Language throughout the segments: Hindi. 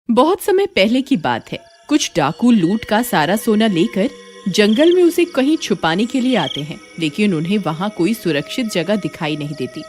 बहुत समय पहले की बात है। कुछ डाकू लूट का सारा सोना लेकर जंगल में उसे कहीं छुपाने के लिए आते हैं, लेकिन उन्हें वहाँ कोई सुरक्षित जगह दिखाई नहीं देती।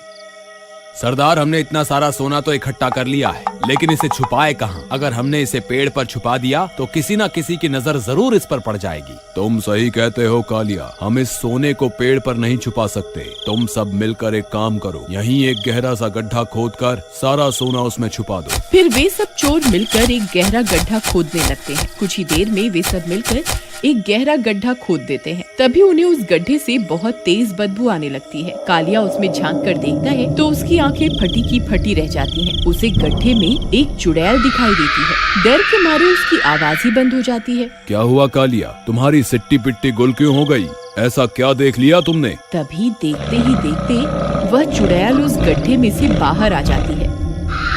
सरदार, हमने इतना सारा सोना तो इकट्ठा कर लिया है, लेकिन इसे छुपाए कहाँ? अगर हमने इसे पेड़ पर छुपा दिया तो किसी न किसी की नजर जरूर इस पर पड़ जाएगी। तुम सही कहते हो कालिया, हम इस सोने को पेड़ पर नहीं छुपा सकते। तुम सब मिलकर एक काम करो, यहीं एक गहरा सा गड्ढा खोदकर सारा सोना उसमें छुपा दो। फिर वे सब चोर मिलकर एक गहरा गड्ढा खोदने लगते हैं। कुछ ही देर में वे सब मिलकर एक गहरा गड्ढा खोद देते हैं। तभी उन्हें उस गड्ढे से बहुत तेज बदबू आने लगती है। कालिया उसमें झांक कर देखता है तो उसकी आंखें फटी की फटी रह जाती हैं। उसे गड्ढे में एक चुड़ैल दिखाई देती है। डर के मारे उसकी आवाज ही बंद हो जाती है। क्या हुआ कालिया, तुम्हारी सिट्टी पिट्टी गुल क्यों हो गई? ऐसा क्या देख लिया तुमने? तभी देखते ही देखते वह चुड़ैल उस गड्ढे में से बाहर आ जाती है।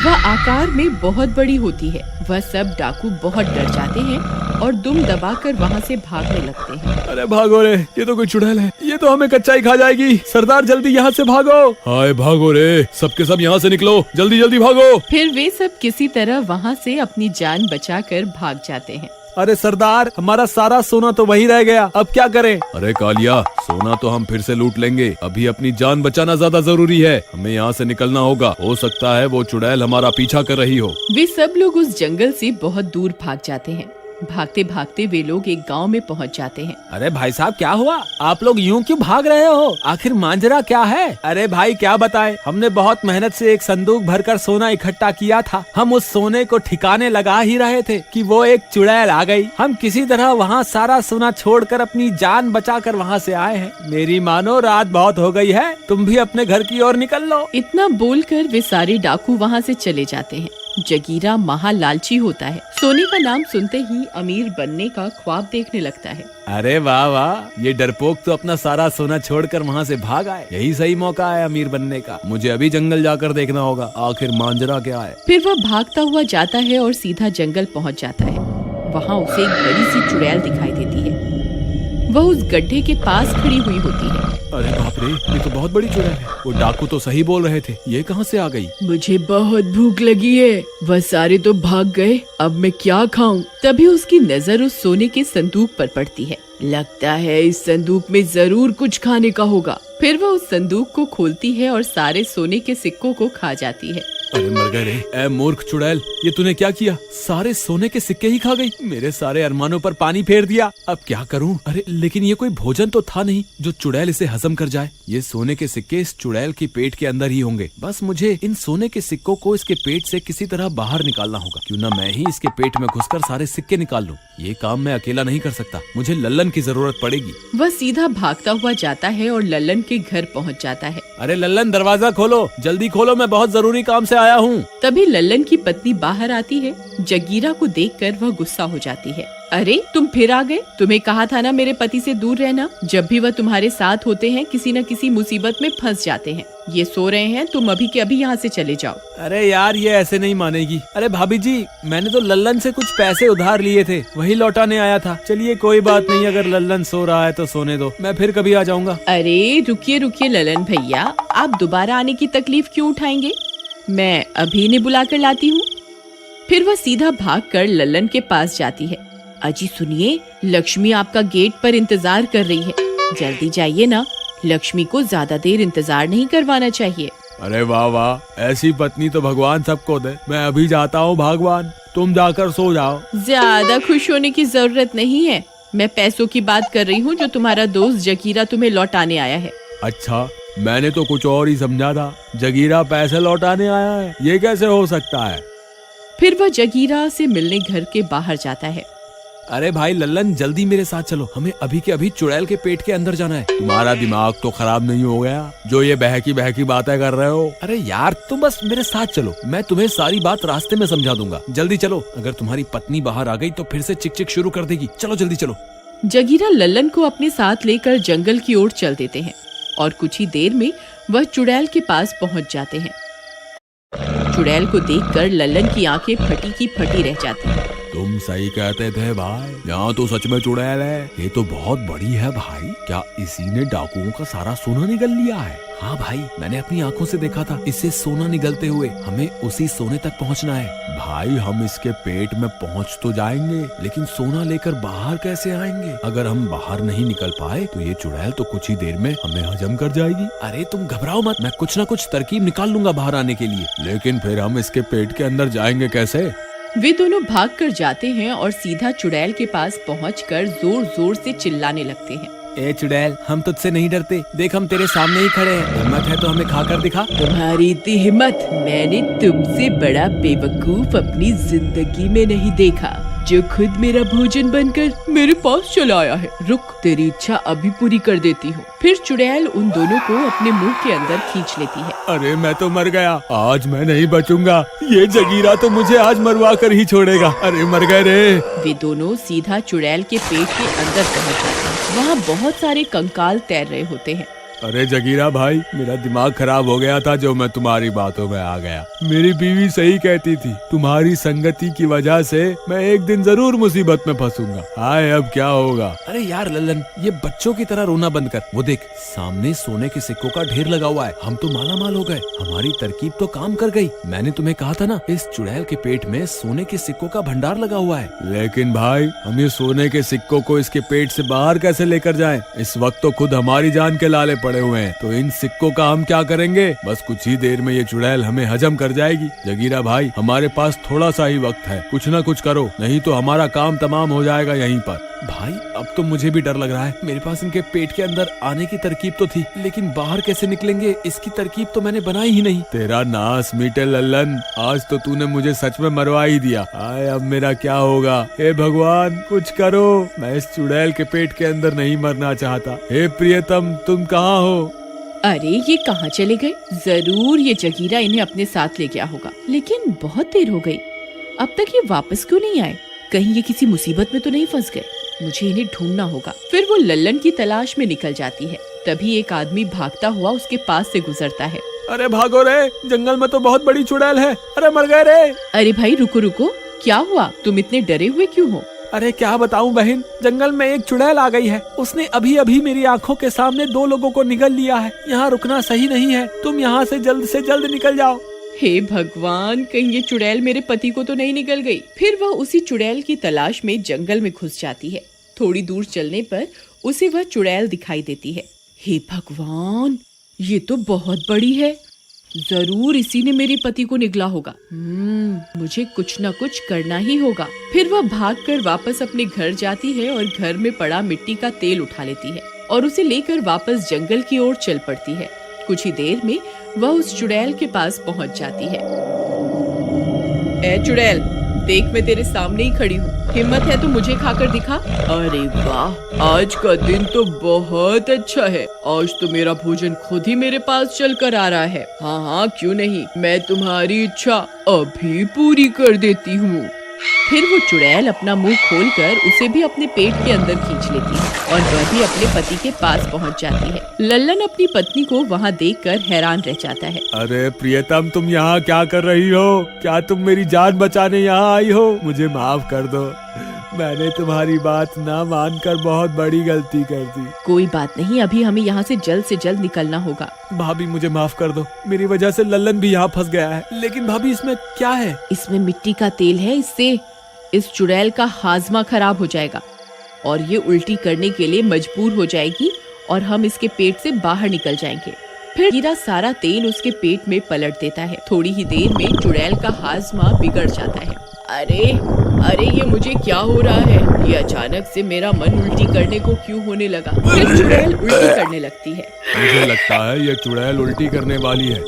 वह आकार में बहुत बड़ी होती है। वह सब डाकू बहुत डर जाते हैं और दुम दबाकर वहाँ से भागने लगते हैं। अरे भागो रे, ये तो कोई चुड़ैल है, ये तो हमें कच्चा ही खा जाएगी। सरदार जल्दी यहाँ से भागो। हाय भागो रे, सबके सब यहाँ से निकलो, जल्दी जल्दी भागो। फिर वे सब किसी तरह वहाँ से अपनी जान बचाकर भाग जाते हैं। अरे सरदार, हमारा सारा सोना तो वही रह गया, अब क्या करें? अरे कालिया, सोना तो हम फिर से लूट लेंगे, अभी अपनी जान बचाना ज्यादा जरूरी है। हमें यहाँ से निकलना होगा, हो सकता है वो चुड़ैल हमारा पीछा कर रही हो। वे सब लोग उस जंगल से बहुत दूर भाग जाते हैं। भागते भागते वे लोग एक गांव में पहुंच जाते हैं। अरे भाई साहब, क्या हुआ? आप लोग यूं क्यों भाग रहे हो? आखिर मांजरा क्या है? अरे भाई क्या बताएं, हमने बहुत मेहनत से एक संदूक भरकर सोना इकट्ठा किया था। हम उस सोने को ठिकाने लगा ही रहे थे कि वो एक चुड़ैल आ गई। हम किसी तरह वहाँ सारा सोना छोड़कर अपनी जान बचाकर वहाँ से आए हैं। मेरी मानो, रात बहुत हो गई है, तुम भी अपने घर की ओर निकल लो। इतना बोलकर वे सारे डाकू वहाँ से चले जाते हैं। जगीरा महालालची होता है। सोने का नाम सुनते ही अमीर बनने का ख्वाब देखने लगता है। अरे वाह वाह, ये डरपोक तो अपना सारा सोना छोड़कर वहाँ से भाग आए। यही सही मौका है अमीर बनने का। मुझे अभी जंगल जाकर देखना होगा, आखिर मांजरा क्या है। फिर वह भागता हुआ जाता है और सीधा जंगल पहुँच जाता है। वहाँ उसे एक बड़ी सी चुड़ैल दिखाई देती है। वह उस गड्ढे के पास खड़ी हुई होती है। अरे बाप रे, ये तो बहुत बड़ी चुड़ैल है। वो डाकू तो सही बोल रहे थे, ये कहाँ से आ गई? मुझे बहुत भूख लगी है, वह सारे तो भाग गए, अब मैं क्या खाऊं? तभी उसकी नजर उस सोने के संदूक पर पड़ती है। लगता है इस संदूक में जरूर कुछ खाने का होगा। फिर वह उस संदूक को खोलती है और सारे सोने के सिक्कों को खा जाती है। अरे मर गए रे, ए मूर्ख चुड़ैल, ये तूने क्या किया? सारे सोने के सिक्के ही खा गई, मेरे सारे अरमानों पर पानी फेर दिया। अब क्या करूं? अरे लेकिन ये कोई भोजन तो था नहीं जो चुड़ैल इसे हजम कर जाए। ये सोने के सिक्के इस चुड़ैल के पेट के अंदर ही होंगे। बस मुझे इन सोने के सिक्कों को इसके पेट से किसी तरह बाहर निकालना होगा। क्यों ना मैं ही इसके पेट में घुसकर सारे सिक्के निकाल लूं। ये काम मैं अकेला नहीं कर सकता, मुझे लल्लन की जरूरत पड़ेगी। वह सीधा भागता हुआ जाता है और लल्लन के घर पहुँच जाता है। अरे लल्लन, दरवाजा खोलो, जल्दी खोलो, मैं बहुत जरूरी काम से आया हूँ। तभी लल्लन की पत्नी बाहर आती है। जगीरा को देखकर वह गुस्सा हो जाती है। अरे तुम फिर आ गए, तुम्हें कहा था ना मेरे पति से दूर रहना। जब भी वह तुम्हारे साथ होते हैं किसी न किसी मुसीबत में फंस जाते हैं। ये सो रहे हैं, तुम अभी के अभी यहाँ से चले जाओ। अरे यार, ये ऐसे नहीं मानेगी। अरे भाभी जी, मैंने तो लल्लन से कुछ पैसे उधार लिए थे, वही लौटाने आया था। चलिए कोई बात नहीं, अगर लल्लन सो रहा है तो सोने दो, मैं फिर कभी आ जाऊंगा। अरे रुकिए रुकिए लल्लन भैया, आप दोबारा आने की तकलीफ क्यों उठाएंगे? मैं अभी इन्हें बुला कर लाती हूँ। फिर वह सीधा भागकर लल्लन के पास जाती है। अजी सुनिए, लक्ष्मी आपका गेट पर इंतजार कर रही है, जल्दी जाइए ना। लक्ष्मी को ज्यादा देर इंतजार नहीं करवाना चाहिए। अरे वाह वाह, ऐसी पत्नी तो भगवान सबको दे। मैं अभी जाता हूँ भगवान, तुम जाकर सो जाओ। ज्यादा खुश होने की जरूरत नहीं है, मैं पैसों की बात कर रही हूँ जो तुम्हारा दोस्त जगीरा तुम्हें लौटाने आया है। अच्छा, मैंने तो कुछ और ही समझा था। जगीरा पैसे लौटाने आया है, ये कैसे हो सकता है? फिर वह जगीरा से मिलने घर के बाहर जाता है। अरे भाई लल्लन, जल्दी मेरे साथ चलो, हमें अभी के अभी चुड़ैल के पेट के अंदर जाना है। तुम्हारा दिमाग तो खराब नहीं हो गया जो ये बहकी बहकी बातें कर रहे हो? अरे यार, तुम बस मेरे साथ चलो, मैं तुम्हें सारी बात रास्ते में समझा दूंगा। जल्दी चलो, अगर तुम्हारी पत्नी बाहर आ गई तो फिर से चिक चिक शुरू कर देगी। चलो जल्दी चलो। जगीरा लल्लन को अपने साथ लेकर जंगल की ओर चल देते हैं और कुछ ही देर में वह चुड़ैल के पास पहुंच जाते हैं। चुड़ैल को देखकर लल्लन की आंखें फटी की फटी रह जाती हैं। तुम सही कहते थे भाई, यहाँ तो सच में चुड़ैल है। ये तो बहुत बड़ी है भाई, क्या इसी ने डाकुओं का सारा सोना निगल लिया है? हाँ भाई, मैंने अपनी आंखों से देखा था इससे सोना निगलते हुए। हमें उसी सोने तक पहुँचना है। भाई हम इसके पेट में पहुँच तो जाएंगे, लेकिन सोना लेकर बाहर कैसे आएंगे? अगर हम बाहर नहीं निकल पाए तो ये चुड़ैल तो कुछ ही देर में हमें हजम कर जाएगी। अरे तुम घबराओ मत, मैं कुछ न कुछ तरकीब निकाल लूंगा बाहर आने के लिए। लेकिन फिर हम इसके पेट के अंदर जाएंगे कैसे? वे दोनों भागकर जाते हैं और सीधा चुड़ैल के पास पहुंचकर जोर जोर से चिल्लाने लगते हैं। ए चुड़ैल, हम तुझसे नहीं डरते। देख, हम तेरे सामने ही खड़े हैं। हिम्मत है तो हमें खाकर दिखा। तुम्हारी इतनी हिम्मत मैंने तुमसे बड़ा बेवकूफ अपनी जिंदगी में नहीं देखा, जो खुद मेरा भोजन बनकर मेरे पास चला आया है। रुक, तेरी इच्छा अभी पूरी कर देती हूँ। फिर चुड़ैल उन दोनों को अपने मुंह के अंदर खींच लेती है। अरे मैं तो मर गया, आज मैं नहीं बचूंगा। ये जगीरा तो मुझे आज मरवा कर ही छोड़ेगा। अरे मर गए रे। वे दोनों सीधा चुड़ैल के पेट के अंदर पहुँच जाते हैं। वहाँ बहुत सारे कंकाल तैर रहे होते हैं। अरे जगीरा भाई, मेरा दिमाग खराब हो गया था जो मैं तुम्हारी बातों में आ गया। मेरी बीवी सही कहती थी, तुम्हारी संगति की वजह से मैं एक दिन जरूर मुसीबत में फंसूंगा। हाय अब क्या होगा? अरे यार लल्लन, ये बच्चों की तरह रोना बंद कर। वो देख, सामने सोने के सिक्कों का ढेर लगा हुआ है। हम तो माला माल हो गए। हमारी तरकीब तो काम कर गई। मैंने तुम्हें कहा था ना, इस चुड़ैल के पेट में सोने के सिक्कों का भंडार लगा हुआ है। लेकिन भाई, हम ये सोने के सिक्कों को इसके पेट से बाहर कैसे लेकर जाएं? इस वक्त तो खुद हमारी जान के लाले पड़े हुए हैं। तो इन सिक्कों का हम क्या करेंगे? बस कुछ ही देर में ये चुड़ैल हमें हजम कर जाएगी। जगीरा भाई, हमारे पास थोड़ा सा ही वक्त है, कुछ ना कुछ करो, नहीं तो हमारा काम तमाम हो जाएगा यहीं पर। भाई अब तो मुझे भी डर लग रहा है। मेरे पास इनके पेट के अंदर आने की तरकीब तो थी, लेकिन बाहर कैसे निकलेंगे इसकी तरकीब तो मैंने बनाई ही नहीं। तेरा नास मीटे लल्लन, आज तो तूने मुझे सच में मरवा ही दिया। आए अब मेरा क्या होगा? हे भगवान कुछ करो, मैं इस चुड़ैल के पेट के अंदर नहीं मरना चाहता। हे प्रियतम, तुम कहाँ हो? अरे ये कहाँ चले गए? जरूर ये जगीरा इन्हें अपने साथ ले गया होगा, लेकिन बहुत देर हो गई, अब तक ये वापस क्यों नहीं आए? कहीं ये किसी मुसीबत में तो नहीं फंस गए? मुझे इन्हें ढूंढना होगा। फिर वो लल्लन की तलाश में निकल जाती है। तभी एक आदमी भागता हुआ उसके पास से गुजरता है। अरे भागो रे, जंगल में तो बहुत बड़ी चुड़ैल है। अरे मर गए रे। अरे भाई रुको रुको, क्या हुआ? तुम इतने डरे हुए क्यों हो? अरे क्या बताऊं बहन, जंगल में एक चुड़ैल आ गई है। उसने अभी अभी मेरी आंखों के सामने 2 लोगों को निगल लिया है। यहाँ रुकना सही नहीं है, तुम यहाँ से जल्द निकल जाओ। हे भगवान, कहीं ये चुड़ैल मेरे पति को तो नहीं निगल गई। फिर वह उसी चुड़ैल की तलाश में जंगल में घुस जाती है। थोड़ी दूर चलने पर उसे वह चुड़ैल दिखाई देती है। हे भगवान, ये तो बहुत बड़ी है। जरूर इसी ने मेरे पति को निगला होगा। मुझे कुछ न कुछ करना ही होगा। फिर वह भागकर वापस अपने घर जाती है और घर में पड़ा मिट्टी का तेल उठा लेती है और उसे लेकर वापस जंगल की ओर चल पड़ती है। कुछ ही देर में वह उस चुड़ैल के पास पहुंच जाती है। ए चुड़ैल, देख मैं तेरे सामने ही खड़ी हूँ, हिम्मत है तो मुझे खाकर दिखा। अरे वाह, आज का दिन तो बहुत अच्छा है। आज तो मेरा भोजन खुद ही मेरे पास चल कर आ रहा है। हाँ हाँ क्यों नहीं, मैं तुम्हारी इच्छा अभी पूरी कर देती हूँ। फिर वो चुड़ैल अपना मुंह खोलकर उसे भी अपने पेट के अंदर खींच लेती है और वह भी अपने पति के पास पहुंच जाती है। लल्लन अपनी पत्नी को वहां देखकर हैरान रह जाता है। अरे प्रियतम, तुम यहाँ क्या कर रही हो? क्या तुम मेरी जान बचाने यहाँ आई हो? मुझे माफ कर दो, मैंने तुम्हारी बात ना मानकर बहुत बड़ी गलती कर दी। कोई बात नहीं, अभी हमें यहाँ से जल्द निकलना होगा। भाभी मुझे माफ कर दो, मेरी वजह से लल्लन भी यहाँ फंस गया है। लेकिन भाभी इसमें क्या है? इसमें मिट्टी का तेल है, इससे इस चुड़ैल का हाजमा खराब हो जाएगा और ये उल्टी करने के लिए मजबूर हो जाएगी और हम इसके पेट से बाहर निकल जाएंगे। फिर हीरा सारा तेल उसके पेट में पलट देता है। थोड़ी ही देर में चुड़ैल का हाजमा बिगड़ जाता है। अरे ये मुझे क्या हो रहा है? ये अचानक से मेरा मन उल्टी करने को क्यों होने लगा? फिर चुड़ैल उल्टी करने लगती है। मुझे लगता है ये चुड़ैल उल्टी करने वाली है,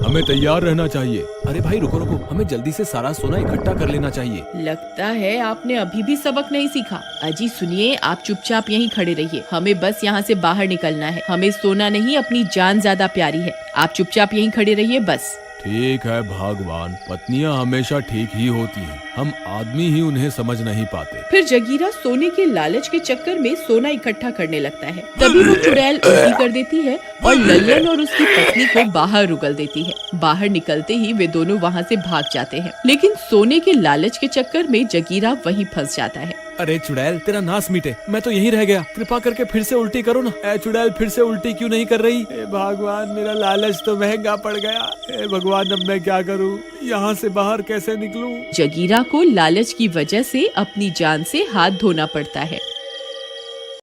हमें तैयार रहना चाहिए। अरे भाई रुको, हमें जल्दी से सारा सोना इकट्ठा कर लेना चाहिए। लगता है आपने अभी भी सबक नहीं सीखा। अजी सुनिए, आप चुपचाप यहीं खड़े रहिए, हमें बस यहाँ से बाहर निकलना है। हमें सोना नहीं, अपनी जान ज्यादा प्यारी है। आप चुपचाप यहीं खड़े रहिए बस। ठीक है भगवान, पत्नियां हमेशा ठीक ही होती हैं, हम आदमी ही उन्हें समझ नहीं पाते। फिर जगीरा सोने के लालच के चक्कर में सोना इकट्ठा करने लगता है। तभी वो चुड़ैल उल्टी कर देती है और लल्लन और उसकी पत्नी को बाहर उगल देती है। बाहर निकलते ही वे दोनों वहाँ से भाग जाते हैं, लेकिन सोने के लालच के चक्कर में जगीरा वहीं फंस जाता है। अरे चुड़ैल, तेरा नाश मिटे, मैं तो यहीं रह गया, कृपा करके फिर से उल्टी करो ना। ए चुड़ैल, फिर से उल्टी क्यों नहीं कर रही? ए भगवान, मेरा लालच तो महंगा पड़ गया। ए भगवान, अब मैं क्या करूं? यहाँ से बाहर कैसे निकलूं? जगीरा को लालच की वजह से अपनी जान से हाथ धोना पड़ता है।